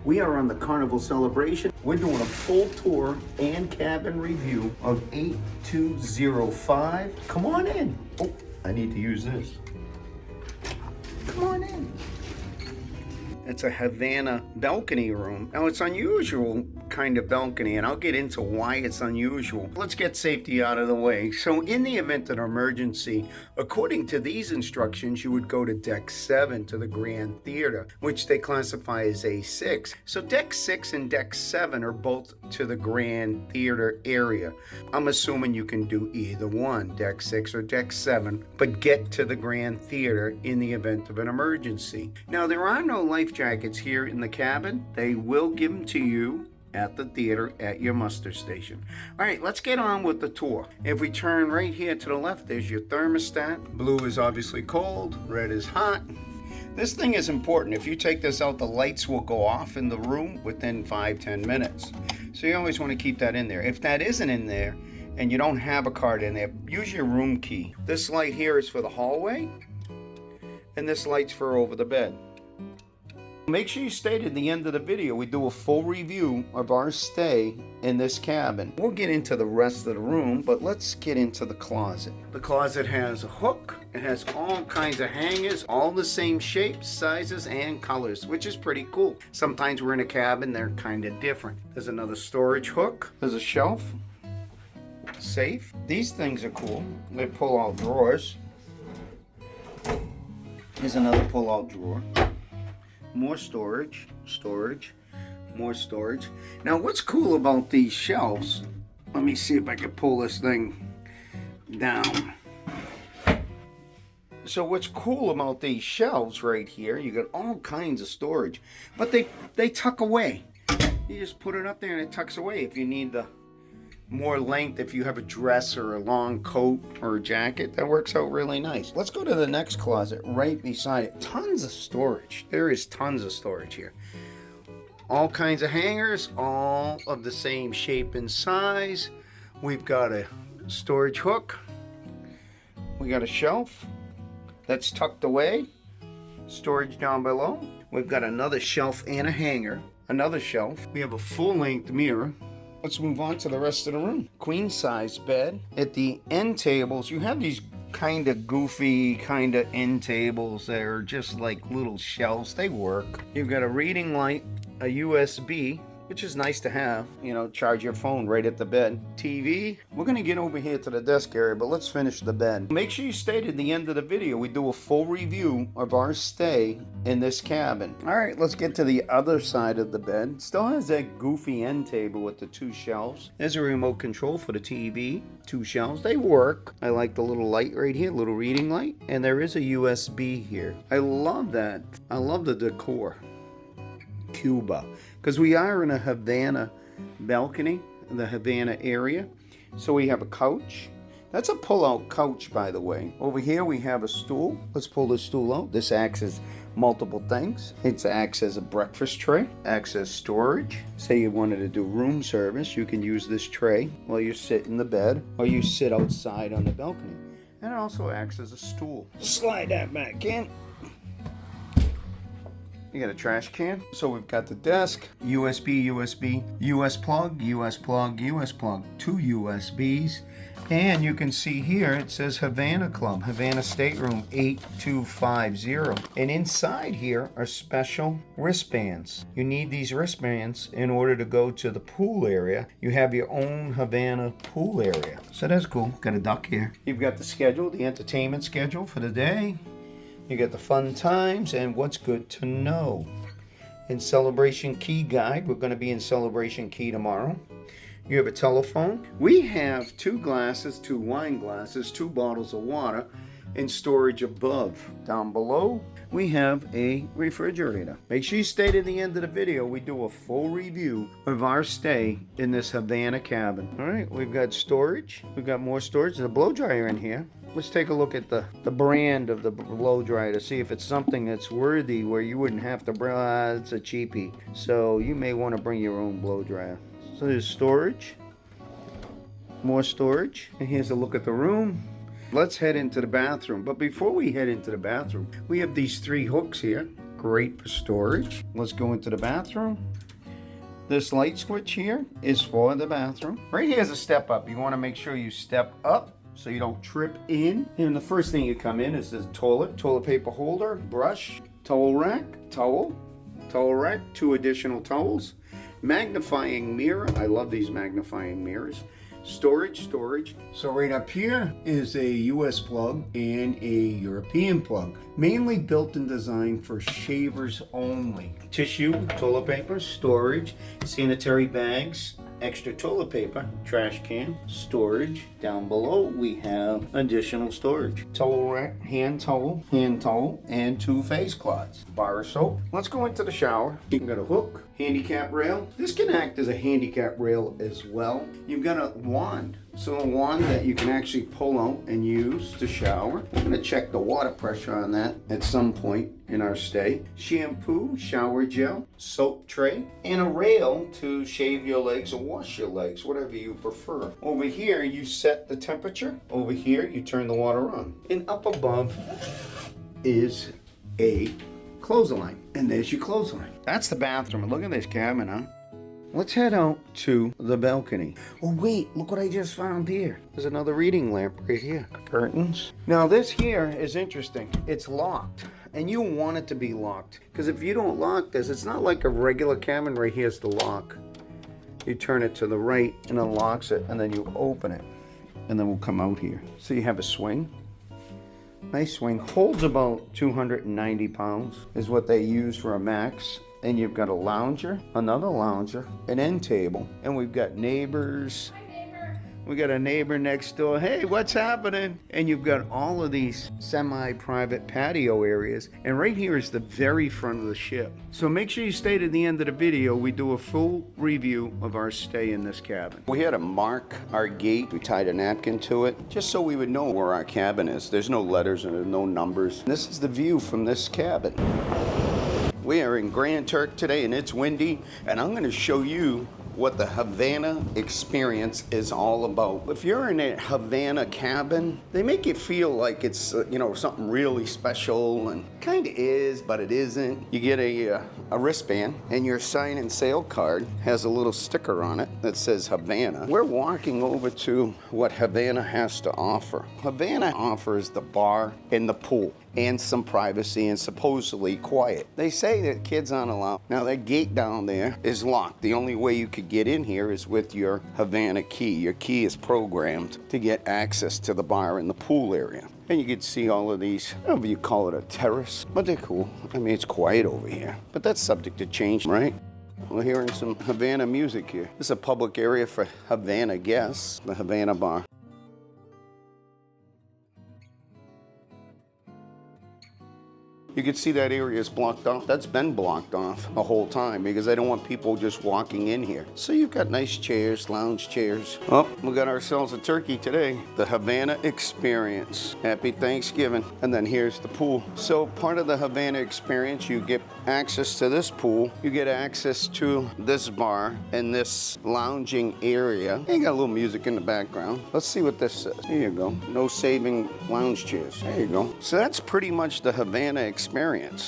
We are on the Carnival Celebration. We're doing a full tour and cabin review of 8205. Come on in. Oh, I need to use this. Come on in. It's a Havana balcony room. Now, it's unusual kind of balcony, and I'll get into why it's unusual. Let's get safety out of the way. So in the event of an emergency, according to these instructions, you would go to deck 7 to the Grand Theater, which they classify as A6. So deck 6 and deck 7 are both to the Grand Theater area. I'm assuming you can do either one, deck 6 or deck 7, but get to the Grand Theater in the event of an emergency. Now, there are no life jackets here in the cabin. They will give them to you at the theater at your muster station. All right, let's get on with the tour. If we turn right here to the left, there's your thermostat. Blue is obviously cold, red is hot. This thing is important. If you take this out, the lights will go off in the room within 5-10 minutes. So you always want to keep that in there. If that isn't in there and you don't have a card in there, use your room key. This light here is for the hallway, and this light's for over the bed. Make sure you stay to the end of the video. We do a full review of our stay in this cabin. We'll get into the rest of the room, but let's get into the closet. The closet has a hook. It has all kinds of hangers, all the same shapes, sizes, and colors, which is pretty cool. Sometimes we're in a cabin, they're kind of different. There's another storage hook. There's a shelf. Safe. These things are cool. They pull out drawers. Here's another pull-out drawer. More storage, more storage. Now, what's cool about these shelves, let me see if I can pull this thing down. So what's cool about these shelves right here, you got all kinds of storage, but they tuck away. You just put it up there and it tucks away if you need the more length. If you have a dress or a long coat or a jacket, that works out really nice. Let's go to the next closet right beside it. Tons of storage. There is tons of storage here. All kinds of hangers, all of the same shape and size. We've got a storage hook. We got a shelf that's tucked away. Storage down below. We've got another shelf and a hanger. Another shelf. We have a full-length mirror. Let's move on to the rest of the room. Queen size bed. At the end tables, you have these kind of goofy kind of end tables that are just like little shelves. They work. You've got a reading light, a USB, which is nice to have. You know, charge your phone right at the bed. TV. We're going to get over here to the desk area, but let's finish the bed. Make sure you stay to the end of the video. We do a full review of our stay in this cabin. All right, let's get to the other side of the bed. Still has that goofy end table with the two shelves. There's a remote control for the TV. Two shelves. They work. I like the little light right here, little reading light. And there is a USB here. I love that. I love the decor. Cuba, because we are in a Havana balcony, the Havana area. So we have a couch. That's a pull-out couch, by the way. Over here we have a stool. Let's pull this stool out. This acts as multiple things. It acts as a breakfast tray, acts as storage. Say you wanted to do room service, you can use this tray while you sit in the bed or you sit outside on the balcony. And it also acts as a stool. Slide that back in. You got a trash can. So we've got the desk, USB, US plug, US plug, US plug, two USBs. And you can see here it says Havana Club, Havana Stateroom 8250. And inside here are special wristbands. You need these wristbands in order to go to the pool area. You have your own Havana pool area. So that's cool. Got a duck here. You've got the schedule, the entertainment schedule for the day. You get the fun times and what's good to know. In Celebration Key Guide, we're going to be in Celebration Key tomorrow. You have a telephone. We have 2 glasses, 2 wine glasses, 2 bottles of water in storage above. Down below, we have a refrigerator. Make sure you stay to the end of the video. We do a full review of our stay in this Havana cabin. All right, we've got storage. We've got more storage. There's a blow dryer in here. Let's take a look at the brand of the blow dryer to see if it's something that's worthy where you wouldn't have to bring, it's a cheapie. So you may want to bring your own blow dryer. So there's storage, more storage, and here's a look at the room. Let's head into the bathroom. But before we head into the bathroom, we have these 3 hooks here. great for storage. Let's go into the bathroom. This light switch here is for the bathroom. Right here is a step up. You want to make sure you step up so you don't trip in. And the first thing you come in is this toilet paper holder, brush, towel rack, towel rack, 2 additional towels, magnifying mirror. I love these magnifying mirrors. Storage. So right up here is a US plug and a European plug, mainly built and designed for shavers only. Tissue, toilet paper, storage, sanitary bags, extra toilet paper, trash can, storage. Down below we have additional storage. Towel rack, hand towel, and 2 face cloths. Bar of soap. Let's go into the shower. You've got a hook, handicap rail. This can act as a handicap rail as well. You've got a wand. So a wand that you can actually pull out and use to shower. I'm going to check the water pressure on that at some point in our stay. Shampoo, shower gel, soap tray, and a rail to shave your legs or wash your legs, whatever you prefer. Over here you set the temperature. Over here you turn the water on. And up above is a clothesline. And there's your clothesline. That's the bathroom. Look at this cabin, huh? Let's head out to the balcony. Oh wait, look what I just found here. There's another reading lamp right here. Curtains. Now this here is interesting. It's locked. And you want it to be locked. Because if you don't lock this, it's not like a regular cabin. Right here's the lock. You turn it to the right and unlocks it, and then you open it. And then we'll come out here. So you have a swing. Nice swing. Holds about 290 pounds is what they use for a max. And you've got a lounger, another lounger, an end table, and we've got neighbors. Hi, neighbor. We got a neighbor next door. Hey, what's happening? And you've got all of these semi-private patio areas. And right here is the very front of the ship. So make sure you stay to the end of the video. We do a full review of our stay in this cabin. We had to mark our gate. We tied a napkin to it, just so we would know where our cabin is. There's no letters and there's no numbers. This is the view from this cabin. We are in Grand Turk today and it's windy, and I'm going to show you what the Havana Experience is all about. If you're in a Havana cabin, they make you feel like it's something really special, and kind of is, but it isn't. You get a wristband, and your sign and sale card has a little sticker on it that says Havana. We're walking over to what Havana has to offer. Havana offers the bar and the pool, and some privacy, and supposedly quiet. They say that kids aren't allowed. Now that gate down there is locked. The only way you could get in here is with your Havana key. Your key is programmed to get access to the bar and the pool area. And you can see all of these, I don't know if you call it a terrace, but they're cool. I mean, it's quiet over here, but that's subject to change, right? We're hearing some Havana music here. This is a public area for Havana guests, the Havana bar. You can see that area is blocked off. That's been blocked off the whole time because I don't want people just walking in here. So you've got nice chairs, lounge chairs. Oh, we got ourselves a turkey today. The Havana Experience. Happy Thanksgiving. And then here's the pool. So part of the Havana Experience, you get access to this pool. You get access to this bar and this lounging area. And you got a little music in the background. Let's see what this says. Here you go. No saving lounge chairs. There you go. So that's pretty much the Havana Experience.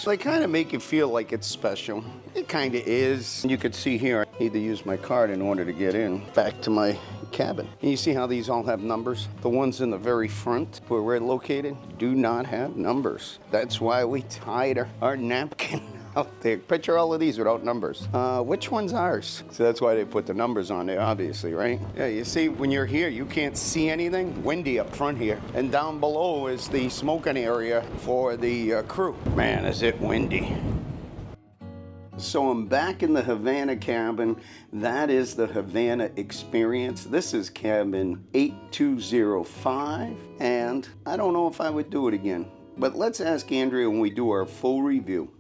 They kind of make you feel like it's special. It kind of is. You could see here, I need to use my card in order to get in back to my cabin. And you see how these all have numbers? The ones in the very front where we're located do not have numbers. That's why we tied our napkin out there. Picture all of these without numbers. Which one's ours? So that's why they put the numbers on there, obviously, right? Yeah, you see, when you're here, you can't see anything. Windy up front here. And down below is the smoking area for the crew. Man, is it windy. So I'm back in the Havana cabin. That is the Havana Experience. This is cabin 8205. And I don't know if I would do it again. But let's ask Andrea when we do our full review.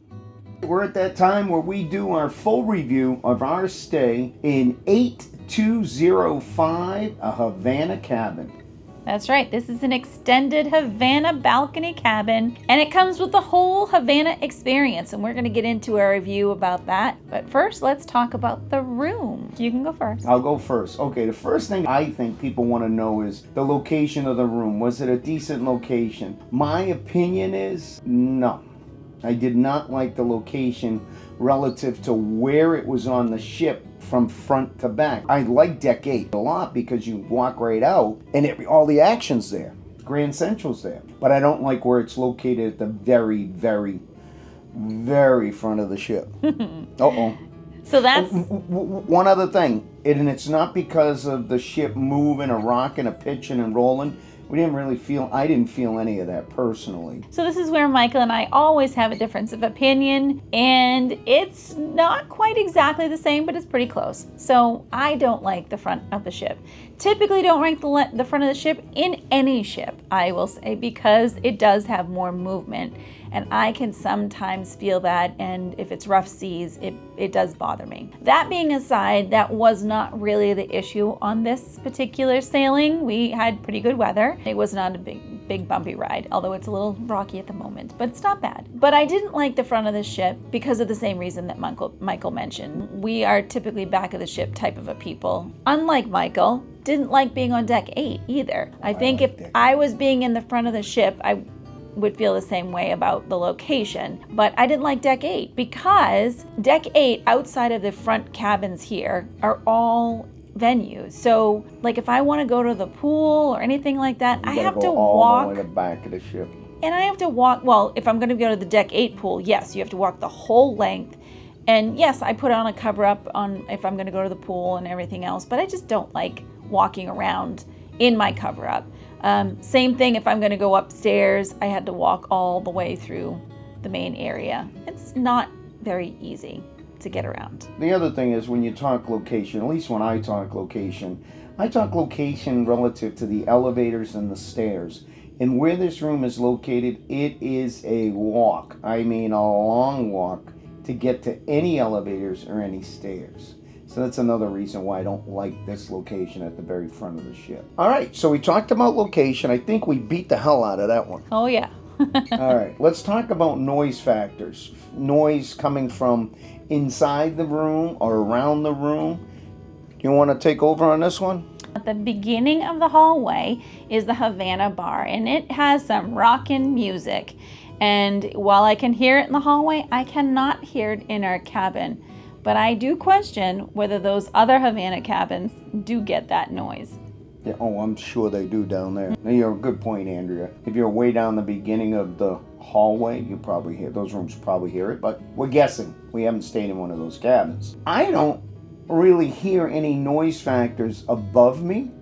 We're at that time where we do our full review of our stay in 8205, a Havana cabin. That's right, this is an extended Havana Balcony Cabin, and it comes with the whole Havana Experience, and we're going to get into a review about that. But first, let's talk about the room. You can go first. I'll go first. Okay, the first thing I think people want to know is the location of the room. Was it a decent location? My opinion is no. I did not like the location relative to where it was on the ship from front to back. I like Deck 8 a lot because you walk right out and all the action's there. Grand Central's there. But I don't like where it's located at the very, very, very front of the ship. Uh-oh. So that's... One other thing, and it's not because of the ship moving or rocking or pitching and rolling. I didn't feel any of that personally. So this is where Michael and I always have a difference of opinion, and it's not quite exactly the same, but it's pretty close. So I don't like the front of the ship. Typically don't like the front of the ship in any ship, I will say, because it does have more movement. And I can sometimes feel that, and if it's rough seas, it does bother me. That being aside, that was not really the issue on this particular sailing. We had pretty good weather. It was not a big bumpy ride, although it's a little rocky at the moment, but it's not bad. But I didn't like the front of the ship because of the same reason that Michael mentioned. We are typically back of the ship type of a people. Unlike Michael, didn't like being on Deck 8 either. I think if I was being in the front of the ship, I would feel the same way about the location, but I didn't like Deck 8 because Deck 8 outside of the front cabins here are all venues. So like if I want to go to the pool or anything like that, I have to walk all the way to the back of the ship. And I have to walk, well, if I'm going to go to the Deck 8 pool, yes, you have to walk the whole length. And yes, I put on a cover up on if I'm going to go to the pool and everything else, but I just don't like walking around in my cover up. Same thing if I'm going to go upstairs, I had to walk all the way through the main area. It's not very easy to get around. The other thing is when you talk location, at least when I talk location relative to the elevators and the stairs. And where this room is located, it is a walk. I mean a long walk to get to any elevators or any stairs. So that's another reason why I don't like this location at the very front of the ship. All right, so we talked about location. I think we beat the hell out of that one. Oh, yeah. All right, let's talk about noise factors. Noise coming from inside the room or around the room. You want to take over on this one? At the beginning of the hallway is the Havana bar, and it has some rockin' music. And while I can hear it in the hallway, I cannot hear it in our cabin. But I do question whether those other Havana cabins do get that noise. Yeah, oh, I'm sure they do down there. Now, you're a good point, Andrea. If you're way down the beginning of the hallway, you probably hear, those rooms probably hear it, but we're guessing. We haven't stayed in one of those cabins. I don't really hear any noise factors above me.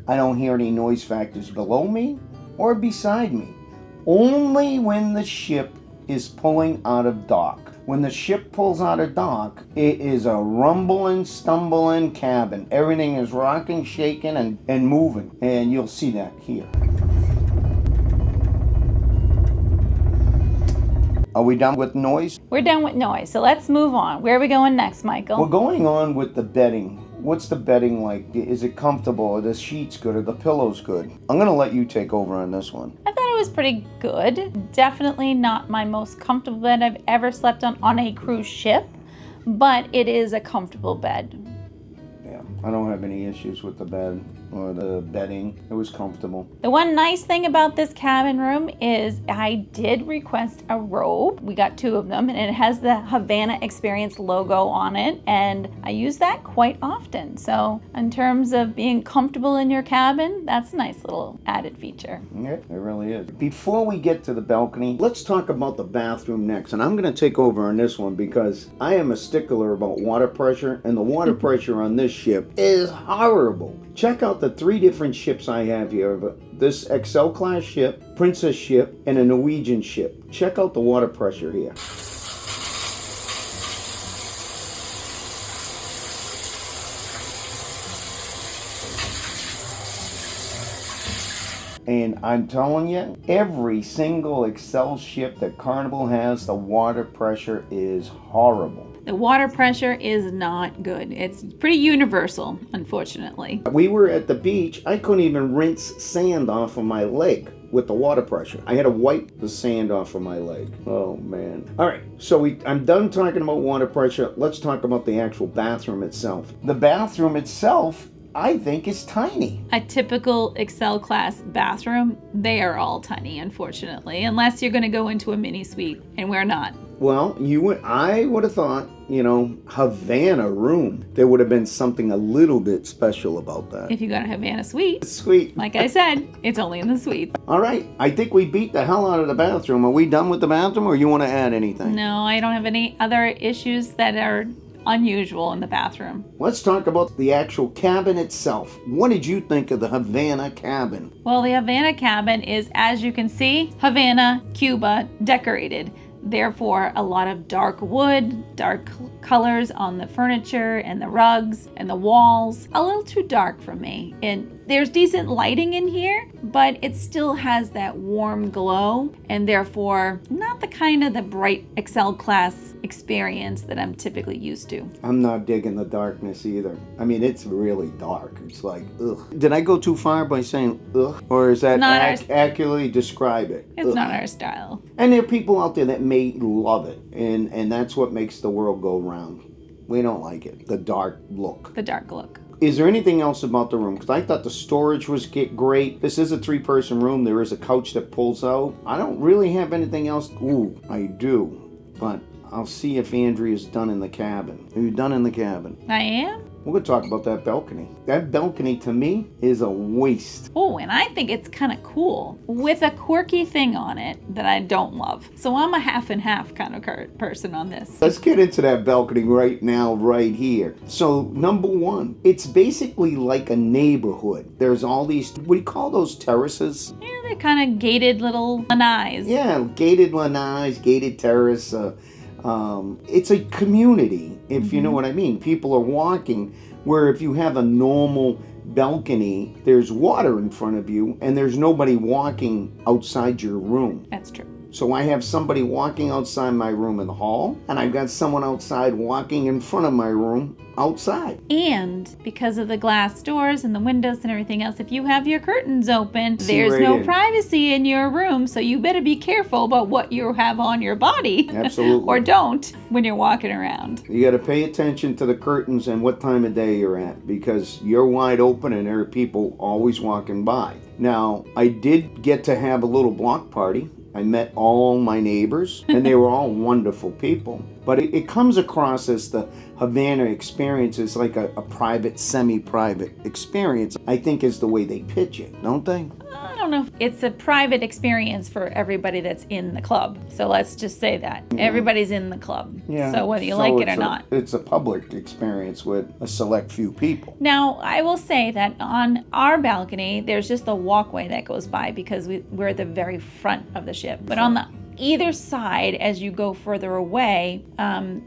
I don't hear any noise factors below me or beside me. Only when the ship is pulling out of dock. When the ship pulls out of dock, it is a rumbling, stumbling cabin. Everything is rocking, shaking, and moving. And you'll see that here. Are we done with noise? We're done with noise, so let's move on. Where are we going next, Michael? We're going on with the bedding. What's the bedding like? Is it comfortable? Are the sheets good? Are the pillows good? I'm going to let you take over on this one. I thought it was pretty good. Definitely not my most comfortable bed I've ever slept on a cruise ship, but it is a comfortable bed. Yeah, I don't have any issues with the bed or the bedding. It was comfortable. The one nice thing about this cabin room is I did request a robe. We got 2 of them, and it has the Havana Experience logo on it, and I use that quite often. So in terms of being comfortable in your cabin, that's a nice little added feature. Yeah, it really is. Before we get to the balcony, let's talk about the bathroom next. And I'm going to take over on this one because I am a stickler about water pressure, and the water pressure on this ship is horrible. Check out the 3 different ships I have here. This XL class ship, Princess ship, and a Norwegian ship. Check out the water pressure here. And I'm telling you, every single XL ship that Carnival has, the water pressure is horrible. The water pressure is not good. It's pretty universal, unfortunately. We were at the beach. I couldn't even rinse sand off of my leg with the water pressure. I had to wipe the sand off of my leg. Oh, man. All right, so I'm done talking about water pressure. Let's talk about the actual bathroom itself. The bathroom itself, I think is tiny. A typical Excel class bathroom, they are all tiny, unfortunately, unless you're going to go into a mini suite, and we're not. Well, I would have thought, Havana room, there would have been something a little bit special about that. If you got a Havana suite, Sweet. like I said, it's only in the suite. All right, I think we beat the hell out of the bathroom. Are we done with the bathroom, or you want to add anything? No, I don't have any other issues that are unusual in the bathroom. Let's talk about the actual cabin itself. What did you think of the Havana cabin? Well, the Havana cabin is, as you can see, Havana, Cuba, decorated. Therefore, a lot of dark wood, dark colors on the furniture and the rugs and the walls. A little too dark for me. And there's decent lighting in here, but it still has that warm glow, and therefore not the kind of the bright Excel class experience that I'm typically used to. I'm not digging the darkness either. I mean, it's really dark. It's like, ugh. Did I go too far by saying ugh? Or is that accurately describe it? It's ugh. not our style. And there are people out there that may love it, and that's what makes the world go round. We don't like it, the dark look. The dark look. Is there anything else about the room? Because I thought the storage was great. This is a 3-person room. There is a couch that pulls out. I don't really have anything else. Ooh, I do. But I'll see if Andrea's done in the cabin. Are you done in the cabin? I am? We're going to talk about that balcony. That balcony, to me, is a waste. Oh, and I think it's kind of cool with a quirky thing on it that I don't love. So I'm a half and half kind of person on this. Let's get into that balcony right now, right here. So, number one, it's basically like a neighborhood. There's all these, what do you call those, terraces? Yeah, they're kind of gated little lanais. Yeah, gated lanais, gated terrace. It's a community, if you know what I mean. People are walking, where if you have a normal balcony, there's water in front of you, and there's nobody walking outside your room. That's true. So I have somebody walking outside my room in the hall, and I've got someone outside walking in front of my room outside. And because of the glass doors and the windows and everything else, if you have your curtains open, there's right no in. privacy in your room, so you better be careful about what you have on your body. Absolutely. Or don't when you're walking around. You got to pay attention to the curtains and what time of day you're at, because you're wide open and there are people always walking by. Now, I did get to have a little block party. I met all my neighbors, and they were all wonderful people. But it comes across as the Havana Experience is like a private, semi-private experience, I think is the way they pitch it, don't they? I don't know if it's a private experience for everybody that's in the club. So let's just say that. Everybody's in the club. Yeah. So whether you like it or not. It's a public experience with a select few people. Now, I will say that on our balcony, there's just a walkway that goes by because we're at the very front of the ship. But on the either side, as you go further away,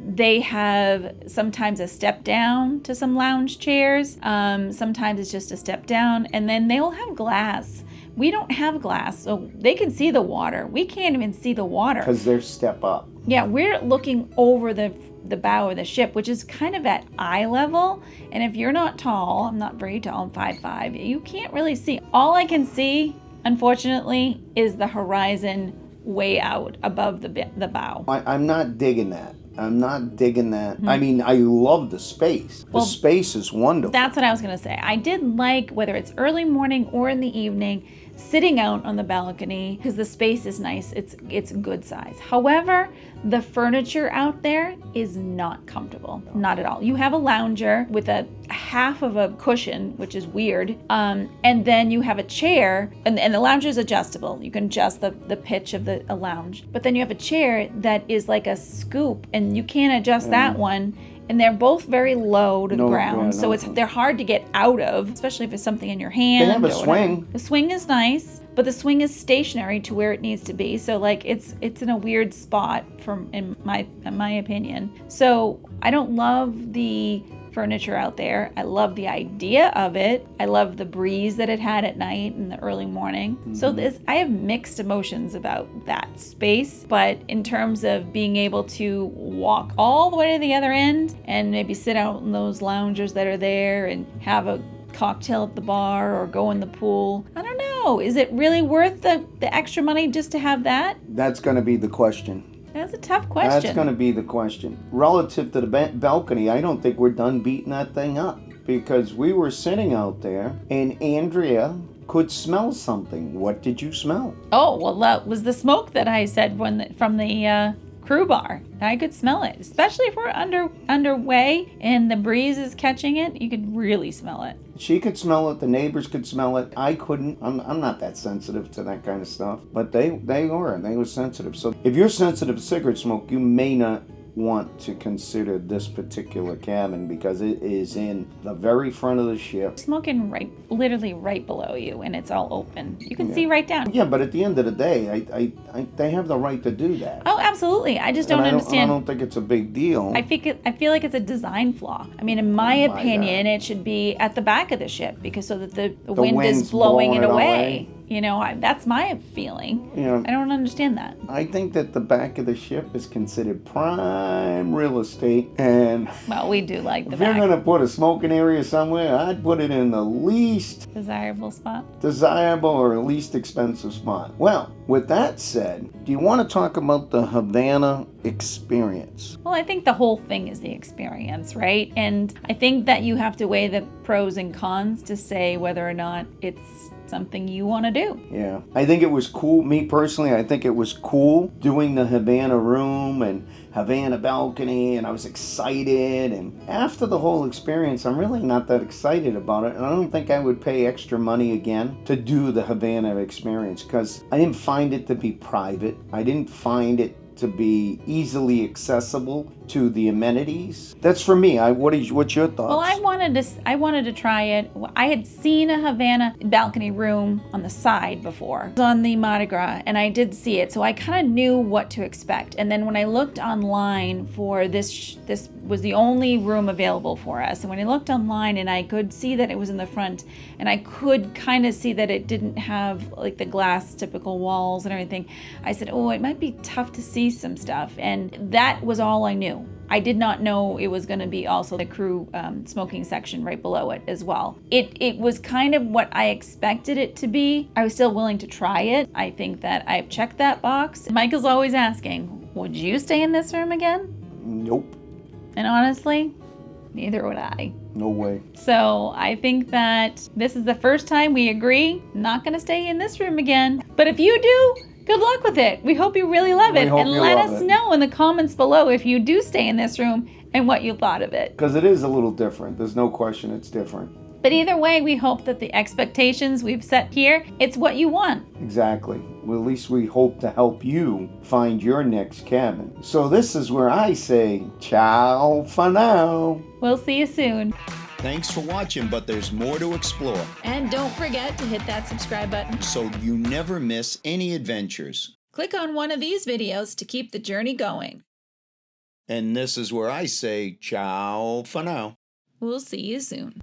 they have sometimes a step down to some lounge chairs. Sometimes it's just a step down, and then they'll have glass. We don't have glass, so they can see the water. We can't even see the water. Because they're step up. Yeah, we're looking over the bow of the ship, which is kind of at eye level. And if you're not tall, I'm not very tall, I'm 5'5", you can't really see. All I can see, unfortunately, is the horizon way out above the bow. I'm not digging that. I mean, I love the space. The space is wonderful. That's what I was going to say. I did like, whether it's early morning or in the evening, sitting out on the balcony because the space is nice. It's good size. However, the furniture out there is not comfortable. Not at all. You have a lounger with a half of a cushion, which is weird. And then you have a chair, and the lounger is adjustable. You can adjust the pitch of a lounge. But then you have a chair that is like a scoop, and you can't adjust that one. And they're both very low to the ground, so they're hard to get out of, especially if it's something in your hand. They have a swing. The swing is nice, but the swing is stationary to where it needs to be. So like it's in a weird spot in my opinion. So I don't love the furniture out there. I love the idea of it. I love the breeze that it had at night and the early morning. So I have mixed emotions about that space, but in terms of being able to walk all the way to the other end and maybe sit out in those loungers that are there and have a cocktail at the bar or go in the pool, I don't know. Is it really worth the extra money just to have that? That's going to be the question. That's a tough question. That's going to be the question. Relative to the balcony, I don't think we're done beating that thing up. because we were sitting out there and Andrea could smell something. What did you smell? Oh, well, that was the smoke that I said from the crew bar. I could smell it, especially if we're underway and the breeze is catching it. You could really smell it. She could smell it. The neighbors could smell it. I couldn't. I'm not that sensitive to that kind of stuff. But they were sensitive. So if you're sensitive to cigarette smoke, you may not want to consider this particular cabin because it is in the very front of the ship. Smoking literally right below you, and it's all open. You can see right down. Yeah, but at the end of the day, they have the right to do that. Oh, absolutely. I just don't understand. I don't think it's a big deal. I feel like it's a design flaw. I mean, in my opinion, it should be at the back of the ship because so that the wind is blowing it away. You know, that's my feeling. You know, I don't understand that. I think that the back of the ship is considered prime real estate, and well, we do like the if back. you're gonna put a smoking area somewhere, I'd put it in the least desirable spot. Desirable or least expensive spot. Well, with that said, do you want to talk about the Havana Experience? Well, I think the whole thing is the experience, right? And I think that you have to weigh the pros and cons to say whether or not it's something you want to do. Yeah, I think it was cool. Me personally, I think it was cool doing the Havana room and Havana balcony, and I was excited. And after the whole experience, I'm really not that excited about it, and I don't think I would pay extra money again to do the Havana Experience because I didn't find it to be private. I didn't find it to be easily accessible to the amenities. That's for me. What's your thoughts? Well, I wanted to try it. I had seen a Havana balcony room on the side before. It was on the Mardi Gras, and I did see it, so I kind of knew what to expect. And then when I looked online for this was the only room available for us. And when I looked online, and I could see that it was in the front, and I could kind of see that it didn't have like the glass typical walls and everything, I said, oh, it might be tough to see some stuff. And that was all I knew. I did not know it was going to be also the crew smoking section right below it as well. It was kind of what I expected it to be. I was still willing to try it. I think that I've checked that box. Michael's always asking, would you stay in this room again? Nope. And honestly, neither would I. No way. So I think that this is the first time we agree, not going to stay in this room again. But if you do, good luck with it. We hope you really love it. And let us know in the comments below if you do stay in this room and what you thought of it. Because it is a little different. There's no question it's different. But either way, we hope that the expectations we've set here, it's what you want. Exactly. Well, at least we hope to help you find your next cabin. So this is where I say, ciao for now. We'll see you soon. Thanks for watching, but there's more to explore. And don't forget to hit that subscribe button so you never miss any adventures. Click on one of these videos to keep the journey going. And this is where I say ciao for now. We'll see you soon.